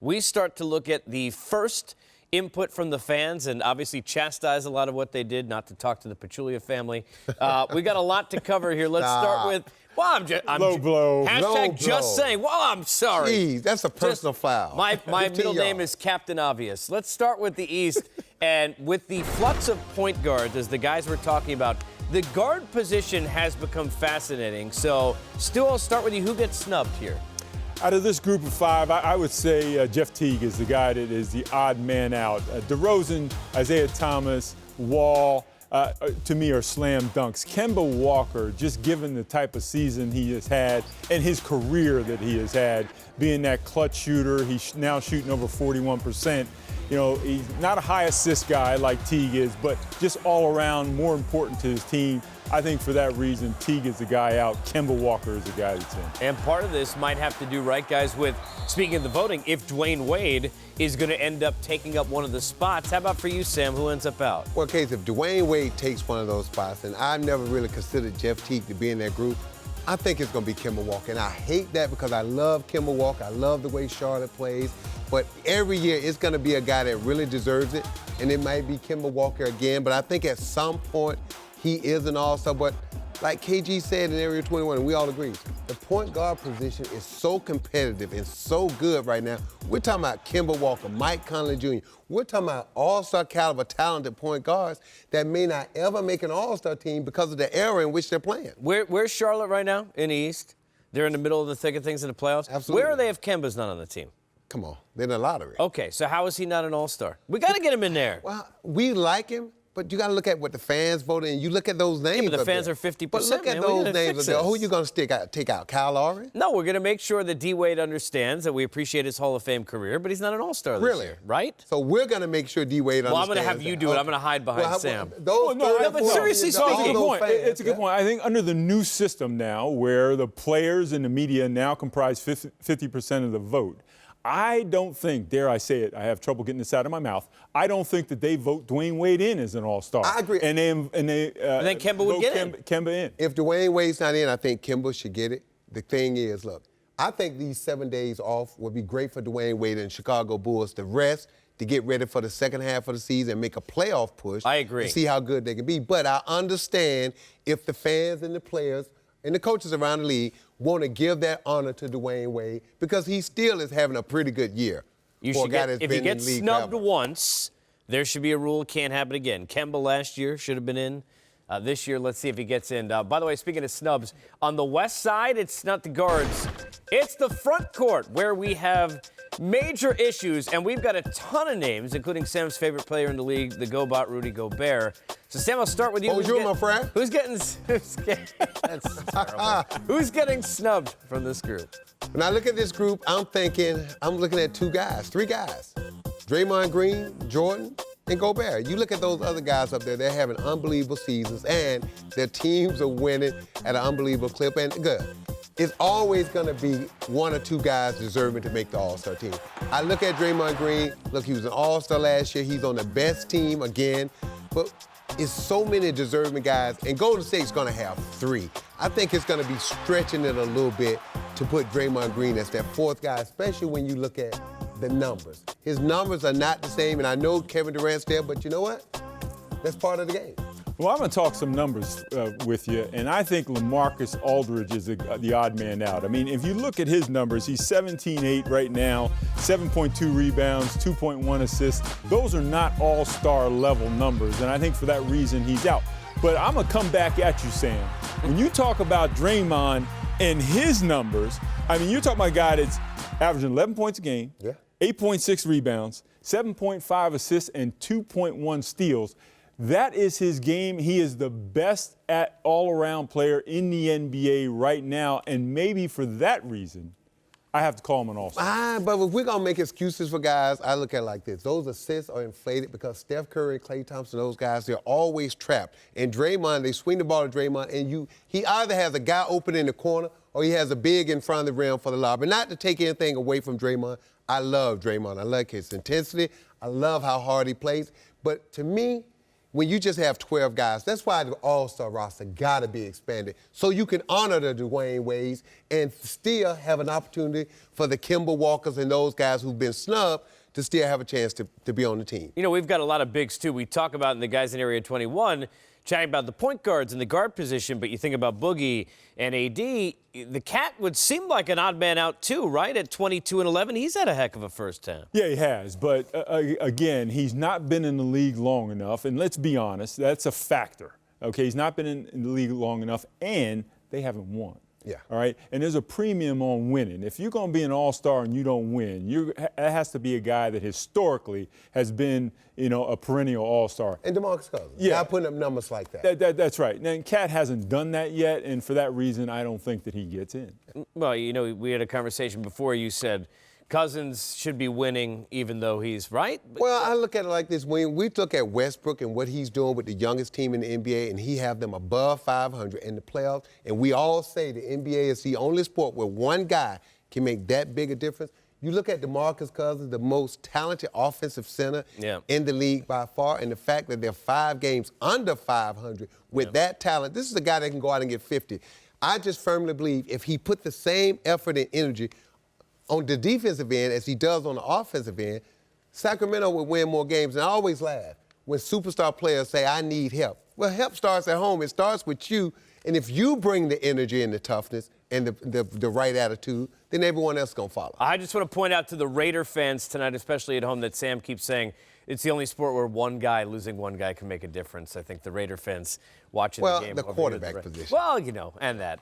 We start to look at the first input from the fans and obviously chastise a lot of what they did, not to talk to the Pachulia family. We got a lot to cover here. Let's start with, low blow. Hashtag just saying, I'm sorry. Jeez, that's a personal foul. My middle name is Captain Obvious. Let's start with the East. And with the flux of point guards, as the guys were talking about, the guard position has become fascinating. So, Stu, I'll start with you. Who gets snubbed here? Out of this group of five, I would say Jeff Teague is the guy that is the odd man out. DeRozan, Isaiah Thomas, Wall, to me are slam dunks. Kemba Walker, just given the type of season he has had and his career that he has had, being that clutch shooter, he's now shooting over 41%. You know, he's not a high assist guy like Teague is, but just all around more important to his team. I think for that reason, Teague is the guy out. Kemba Walker is the guy that's in. And part of this might have to do, right, guys, with, speaking of the voting, if Dwayne Wade is going to end up taking up one of the spots. How about for you, Sam? Who ends up out? Well, Case, if Dwayne Wade takes one of those spots, and I've never really considered Jeff Teague to be in that group, I think it's going to be Kemba Walker. And I hate that because I love Kemba Walker. I love the way Charlotte plays. But every year, it's going to be a guy that really deserves it. And it might be Kemba Walker again. But I think at some point, he is an all-star. But like KG said in Area 21, and we all agree, the point guard position is so competitive and so good right now. We're talking about Kemba Walker, Mike Conley Jr. We're talking about all-star caliber, talented point guards that may not ever make an all-star team because of the era in which they're playing. Where's Charlotte right now in the East? They're in the middle of the thick of things in the playoffs? Absolutely. Where are they if Kemba's not on the team? Come on, they're in the lottery. Okay, so how is he not an all-star? We got to get him in there. Well, we like him. But you got to look at what the fans voted, and you look at those names. Yeah, but the fans there. are 50%. But look at those names. Who are you going to take out? Kyle Lowry? No, we're going to make sure that D. Wade understands that we appreciate his Hall of Fame career, but he's not an all-star this year, right? So we're going to make sure D. Wade understands. Well, I'm going to have you do it. I'm going to hide behind Sam. But seriously speaking, it's a good point. I think under the new system now, where the players and the media now comprise 50% of the vote, I don't think, dare I say it, I have trouble getting this out of my mouth, I don't think that they vote Dwayne Wade in as an all-star. I agree. And then Kemba would get Kemba in. If Dwayne Wade's not in, I think Kemba should get it. The thing is, look, I think these 7 days off would be great for Dwayne Wade and Chicago Bulls to rest, to get ready for the second half of the season and make a playoff push. I agree. To see how good they can be. But I understand if the fans and the players and the coaches around the league want to give that honor to Dwayne Wade because he still is having a pretty good year. If he gets snubbed once, there should be a rule, can't happen again. Kemba last year should have been in. This year, let's see if he gets in. By the way, speaking of snubs, on the west side, it's not the guards. It's the front court where we have major issues, and we've got a ton of names, including Sam's favorite player in the league, the GoBot, Rudy Gobert. So, Sam, I'll start with you. Bonjour, my friend. Who's getting that's terrible. Who's getting snubbed from this group? When I look at this group, I'm looking at three guys. Draymond Green, Jordan, and Gobert. You look at those other guys up there, they're having unbelievable seasons, and their teams are winning at an unbelievable clip, and good. It's always going to be one or two guys deserving to make the All-Star team. I look at Draymond Green. Look, he was an All-Star last year. He's on the best team again. But it's so many deserving guys, and Golden State's going to have three. I think it's going to be stretching it a little bit to put Draymond Green as that fourth guy, especially when you look at the numbers. His numbers are not the same, and I know Kevin Durant's there, but you know what? That's part of the game. Well, I'm going to talk some numbers with you, and I think LaMarcus Aldridge is the odd man out. I mean, if you look at his numbers, he's 17-8 right now, 7.2 rebounds, 2.1 assists. Those are not all-star level numbers, and I think for that reason he's out. But I'm going to come back at you, Sam. When you talk about Draymond and his numbers, I mean, you're talking about a guy that's averaging 11 points a game, 8.6 rebounds, 7.5 assists, and 2.1 steals. That is his game. He is the best all-around player in the NBA right now, and maybe for that reason, I have to call him an all-star. But if we're going to make excuses for guys, I look at it like this. Those assists are inflated because Steph Curry, Klay Thompson, those guys, they're always trapped. And Draymond, they swing the ball to Draymond, and he either has a guy open in the corner or he has a big in front of the rim for the lob. And not to take anything away from Draymond, I love Draymond. I like his intensity. I love how hard he plays. But to me, when you just have 12 guys, that's why the All-Star roster got to be expanded so you can honor the Dwayne Wades and still have an opportunity for the Kemba Walkers and those guys who've been snubbed to still have a chance to be on the team. You know, we've got a lot of bigs, too. We talk about the guys in Area 21, chatting about the point guards and the guard position, but you think about Boogie and AD, the Cat would seem like an odd man out, too, right? At 22 and 11, he's had a heck of a first time. Yeah, he has. But, again, he's not been in the league long enough. And let's be honest, that's a factor. Okay, he's not been in the league long enough, and they haven't won. Yeah. All right. And there's a premium on winning. If you're going to be an all-star and you don't win, that has to be a guy that historically has been, a perennial all-star. And DeMarcus Cousins. Yeah. Not putting up numbers like that. That's right. And Cat hasn't done that yet, and for that reason, I don't think that he gets in. Well, we had a conversation before. You said Cousins should be winning even though he's right. Well, I look at it like this. When we look at Westbrook and what he's doing with the youngest team in the NBA, and he have them above 500 in the playoffs, and we all say the NBA is the only sport where one guy can make that big a difference. You look at DeMarcus Cousins, the most talented offensive center in the league by far, and the fact that they're 5 games under 500 with that talent. This is a guy that can go out and get 50. I just firmly believe if he put the same effort and energy on the defensive end as he does on the offensive end, Sacramento would win more games. And I always laugh when superstar players say, I need help. Well, help starts at home. It starts with you. And if you bring the energy and the toughness and the right attitude, then everyone else is going to follow. I just want to point out to the Raider fans tonight, especially at home, that Sam keeps saying it's the only sport where losing one guy can make a difference. I think the Raider fans watching the game. Well, the quarterback position. Well, and that.